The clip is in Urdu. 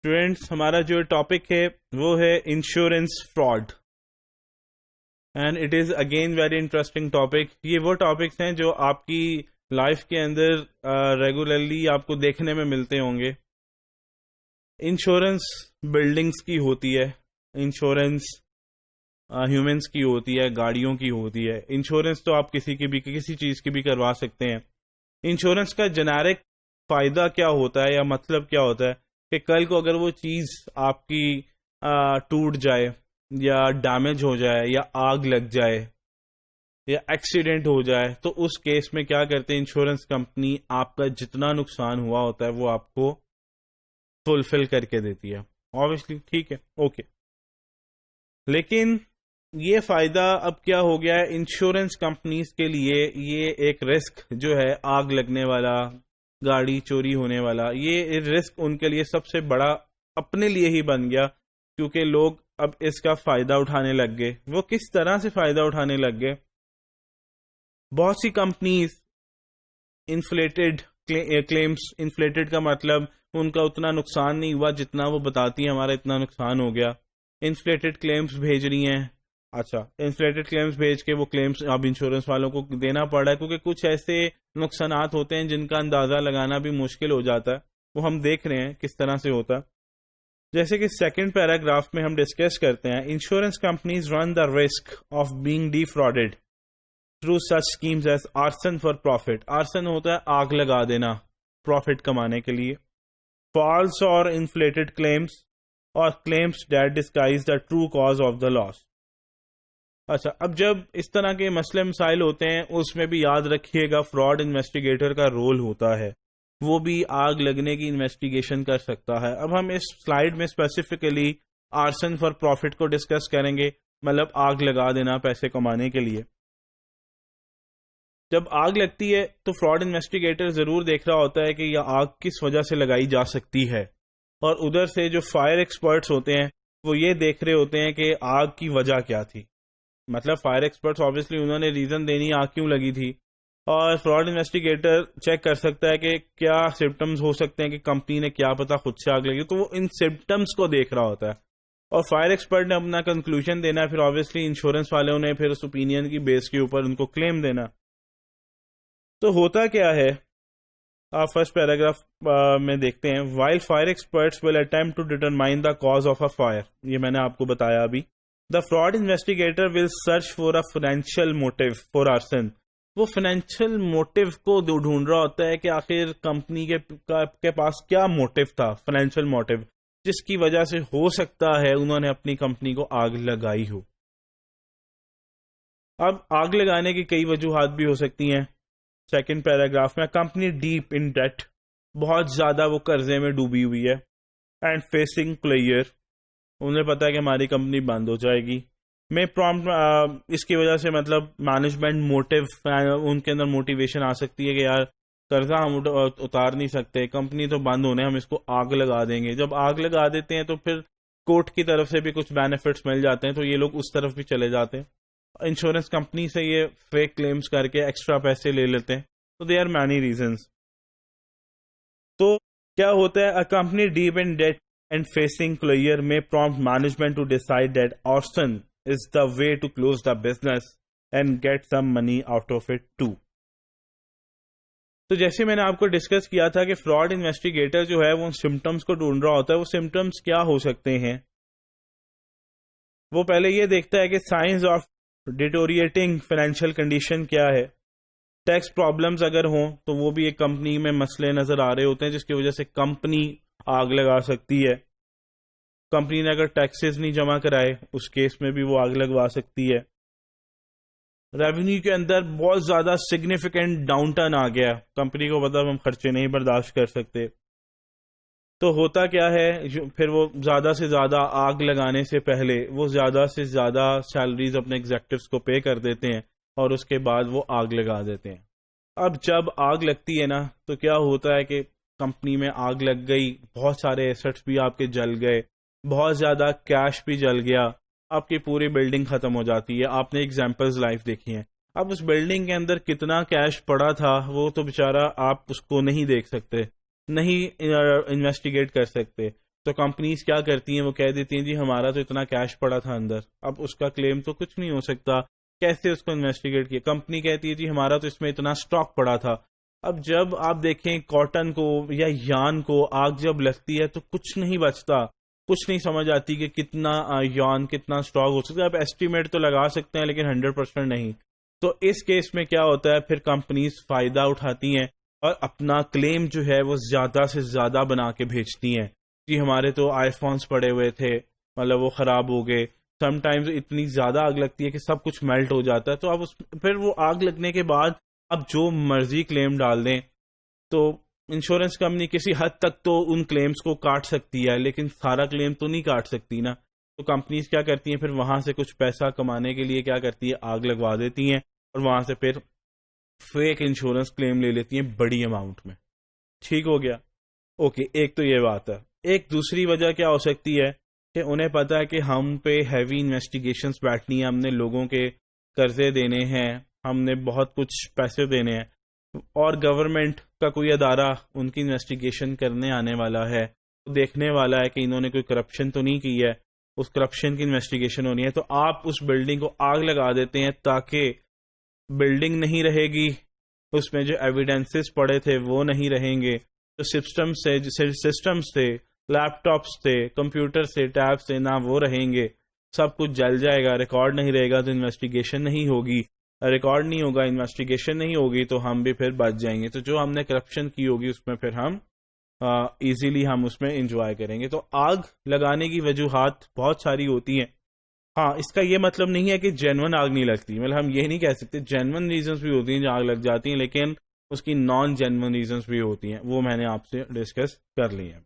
اسٹوڈینٹس ہمارا جو ٹاپک ہے وہ ہے insurance fraud, and it is again very interesting topic. یہ وہ ٹاپکس ہیں جو آپ کی لائف کے اندر ریگولرلی آپ کو دیکھنے میں ملتے ہوں گے. انشورنس بلڈنگس کی ہوتی ہے، انشورنس ہیومنس کی ہوتی ہے، گاڑیوں کی ہوتی ہے. انشورنس تو آپ کسی کی بھی کسی چیز کی بھی کروا سکتے ہیں. انشورنس کا جنیرک فائدہ کیا ہوتا ہے یا مطلب کیا ہوتا ہے کہ کل کو اگر وہ چیز آپ کی ٹوٹ جائے یا ڈیمیج ہو جائے یا آگ لگ جائے یا ایکسیڈنٹ ہو جائے تو اس کیس میں کیا کرتے ہیں انشورنس کمپنی آپ کا جتنا نقصان ہوا ہوتا ہے وہ آپ کو فلفل کر کے دیتی ہے. obviously ٹھیک ہے، اوکے. لیکن یہ فائدہ اب کیا ہو گیا ہے انشورنس کمپنیز کے لیے، یہ ایک رسک جو ہے آگ لگنے والا، گاڑی چوری ہونے والا، یہ رسک ان کے لیے سب سے بڑا اپنے لیے ہی بن گیا، کیونکہ لوگ اب اس کا فائدہ اٹھانے لگ گئے. وہ کس طرح سے فائدہ اٹھانے لگ گئے؟ بہت سی کمپنیز انفلیٹڈ کلیمز، انفلیٹڈ کا مطلب ان کا اتنا نقصان نہیں ہوا جتنا وہ بتاتی ہیں ہمارا اتنا نقصان ہو گیا. انفلیٹڈ کلیمز بھیج رہی ہیں. اچھا، انفلیٹڈ کلیمز بھیج کے وہ کلیمز اب انشورنس والوں کو دینا پڑ رہا ہے، کیونکہ کچھ ایسے نقصانات ہوتے ہیں جن کا اندازہ لگانا بھی مشکل ہو جاتا ہے. وہ ہم دیکھ رہے ہیں کس طرح سے ہوتا ہے. جیسے کہ سیکنڈ پیراگراف میں ہم ڈسکس کرتے ہیں، insurance companies run the risk of being defrauded through such schemes as arson for profit. Arson ہوتا ہے آگ لگا دینا پروفٹ کمانے کے لیے. فالس اور انفلیٹڈ کلیمز اور claims that disguise the true cause of the loss. اچھا، اب جب اس طرح کے مسئلے مسائل ہوتے ہیں اس میں بھی یاد رکھیے گا فراڈ انویسٹیگیٹر کا رول ہوتا ہے، وہ بھی آگ لگنے کی انویسٹیگیشن کر سکتا ہے. اب ہم اس سلائیڈ میں اسپیسیفکلی آرسن فار پروفٹ کو ڈسکس کریں گے، مطلب آگ لگا دینا پیسے کمانے کے لیے. جب آگ لگتی ہے تو فراڈ انویسٹیگیٹر ضرور دیکھ رہا ہوتا ہے کہ یہ آگ کس وجہ سے لگائی جا سکتی ہے، اور ادھر سے جو فائر ایکسپرٹس ہوتے ہیں وہ یہ دیکھ رہے ہوتے ہیں کہ آگ کی وجہ کیا تھی. مطلب فائر ایکسپرٹس آبویسلی انہوں نے ریزن دینی آگ کیوں لگی تھی، اور فراڈ انویسٹیگیٹر چیک کر سکتا ہے کہ کیا سمپٹمز ہو سکتے ہیں کہ کمپنی نے کیا پتا خود سے آگ لگی، تو وہ ان سمپٹمز کو دیکھ رہا ہوتا ہے. اور فائر ایکسپرٹ نے اپنا کنکلوژن دینا ہے، پھر آبویسلی انشورنس والوں نے پھر اس اوپینین کی بیس کے اوپر ان کو کلیم دینا. تو ہوتا کیا ہے، آپ فرسٹ پیراگراف میں دیکھتے ہیں، while fire experts will attempt to determine the cause of a fire. یہ میں نے آپ کو بتایا ابھی. The fraud investigator will search for a financial motive for arson. وہ فائنینشیل موٹیو کو ڈھونڈ رہا ہوتا ہے کہ آخر کمپنی کے پاس کیا موٹیو تھا، فائنینشیل موٹیو، جس کی وجہ سے ہو سکتا ہے انہوں نے اپنی کمپنی کو آگ لگائی ہو. اب آگ لگانے کی کئی وجوہات بھی ہو سکتی ہیں. سیکنڈ پیراگراف میں، کمپنی ڈیپ ان ڈیٹ، بہت زیادہ وہ قرضے میں ڈوبی ہوئی ہے. اینڈ فیسنگ کلیئر، انہیں پتا ہے کہ ہماری کمپنی بند ہو جائے گی. میں اس کی وجہ سے مطلب مینجمنٹ موٹیو، ان کے اندر موٹیویشن آ سکتی ہے کہ یار قرضہ ہم اتار نہیں سکتے، کمپنی تو بند ہونے، ہم اس کو آگ لگا دیں گے. جب آگ لگا دیتے ہیں تو پھر کورٹ کی طرف سے بھی کچھ بینیفٹس مل جاتے ہیں، تو یہ لوگ اس طرف بھی چلے جاتے ہیں. انشورنس کمپنی سے یہ فیک کلیمز کر کے ایکسٹرا پیسے لے لیتے ہیں. تو دے آر مینی ریزنز. تو کیا ہوتا ہے، a company deep in debt and facing closure may prompt management to decide that arson is the way to close the business and get some money out of it too. تو جیسے میں نے آپ کو ڈسکس کیا تھا کہ فراڈ انویسٹیگیٹر جو ہے وہ سمپٹمز کو ڈھونڈ رہا ہوتا ہے. وہ سمپٹمز کیا ہو سکتے ہیں؟ وہ پہلے یہ دیکھتا ہے کہ سائنز آف ڈیٹوریٹنگ فائنینشیل کنڈیشن کیا ہے. ٹیکس پرابلمز اگر ہوں تو وہ بھی ایک کمپنی میں مسئلے نظر آ رہے ہوتے ہیں جس کی وجہ سے کمپنی آگ لگا سکتی ہے. کمپنی نے اگر ٹیکسز نہیں جمع کرائے اس کیس میں بھی وہ آگ لگوا سکتی ہے. ریونیو کے اندر بہت زیادہ سگنیفیکنٹ ڈاؤن ٹرن آ گیا، کمپنی کو پتا ہم خرچے نہیں برداشت کر سکتے. تو ہوتا کیا ہے، پھر وہ زیادہ سے زیادہ آگ لگانے سے پہلے وہ زیادہ سے زیادہ سیلریز اپنے ایگزیکٹوز کو پے کر دیتے ہیں اور اس کے بعد وہ آگ لگا دیتے ہیں. اب جب آگ لگتی ہے نا تو کیا ہوتا ہے کہ کمپنی میں آگ لگ گئی، بہت سارے ایسٹس بھی آپ کے جل گئے، بہت زیادہ کیش بھی جل گیا، آپ کی پوری بلڈنگ ختم ہو جاتی ہے. آپ نے ایگزامپلز لائف دیکھی ہیں. اب اس بلڈنگ کے اندر کتنا کیش پڑا تھا وہ تو بیچارہ آپ اس کو نہیں دیکھ سکتے، نہیں انویسٹیگیٹ کر سکتے. تو کمپنیز کیا کرتی ہیں, وہ کہہ دیتی ہیں جی ہمارا تو اتنا کیش پڑا تھا اندر, اب اس کا کلیم تو کچھ نہیں ہو سکتا, کیسے اس کو انویسٹیگیٹ کیا. کمپنی کہتی ہے جی ہمارا تو اس میں اتنا اسٹاک پڑا تھا. اب جب آپ دیکھیں کاٹن کو یا یان کو آگ جب لگتی ہے تو کچھ نہیں بچتا, کچھ نہیں سمجھ آتی کہ کتنا یان کتنا اسٹاک ہو سکتا ہے. آپ ایسٹیمیٹ تو لگا سکتے ہیں لیکن 100% نہیں. تو اس کیس میں کیا ہوتا ہے, پھر کمپنیز فائدہ اٹھاتی ہیں اور اپنا کلیم جو ہے وہ زیادہ سے زیادہ بنا کے بھیجتی ہیں. جی ہمارے تو آئی فونس پڑے ہوئے تھے, مطلب وہ خراب ہو گئے. سم ٹائمز اتنی زیادہ آگ لگتی ہے کہ سب کچھ میلٹ ہو جاتا ہے. تو اب پھر وہ آگ لگنے کے بعد اب جو مرضی کلیم ڈال دیں, تو انشورنس کمپنی کسی حد تک تو ان کلیمز کو کاٹ سکتی ہے, لیکن سارا کلیم تو نہیں کاٹ سکتی نا. تو کمپنیز کیا کرتی ہیں, پھر وہاں سے کچھ پیسہ کمانے کے لیے کیا کرتی ہے, آگ لگوا دیتی ہیں اور وہاں سے پھر فیک انشورنس کلیم لے لیتی ہیں بڑی اماؤنٹ میں. ٹھیک ہو گیا, اوکے. ایک تو یہ بات ہے. ایک دوسری وجہ کیا ہو سکتی ہے کہ انہیں پتا ہے کہ ہم پہ ہیوی انویسٹیگیشنز بیٹھنی ہیں, ہم نے لوگوں کے قرضے دینے ہیں, ہم نے بہت کچھ پیسے دینے ہیں, اور گورنمنٹ کا کوئی ادارہ ان کی انویسٹیگیشن کرنے آنے والا ہے, دیکھنے والا ہے کہ انہوں نے کوئی کرپشن تو نہیں کی ہے, اس کرپشن کی انویسٹیگیشن ہونی ہے. تو آپ اس بلڈنگ کو آگ لگا دیتے ہیں تاکہ بلڈنگ نہیں رہے گی, اس میں جو ایویڈنسز پڑے تھے وہ نہیں رہیں گے, تو سسٹمز تھے, لیپ ٹاپس تھے, کمپیوٹر سے, ٹیب سے, نہ وہ رہیں گے, سب کچھ جل جائے گا, ریکارڈ نہیں رہے گا, تو انویسٹیگیشن نہیں ہوگی. ریکارڈ نہیں ہوگا, انویسٹیگیشن نہیں ہوگی, تو ہم بھی پھر بچ جائیں گے. تو جو ہم نے کرپشن کی ہوگی اس میں پھر ہم ایزیلی ہم اس میں انجوائے کریں گے. تو آگ لگانے کی وجوہات بہت ساری ہوتی ہیں. ہاں, اس کا یہ مطلب نہیں ہے کہ جینون آگ نہیں لگتی, مطلب ہم یہ نہیں کہہ سکتے. جینون ریزنز بھی ہوتی ہیں جو آگ لگ جاتی ہیں, لیکن اس کی نان جینون ریزنز بھی ہوتی ہیں, وہ میں نے آپ سے ڈسکس کر لی ہیں.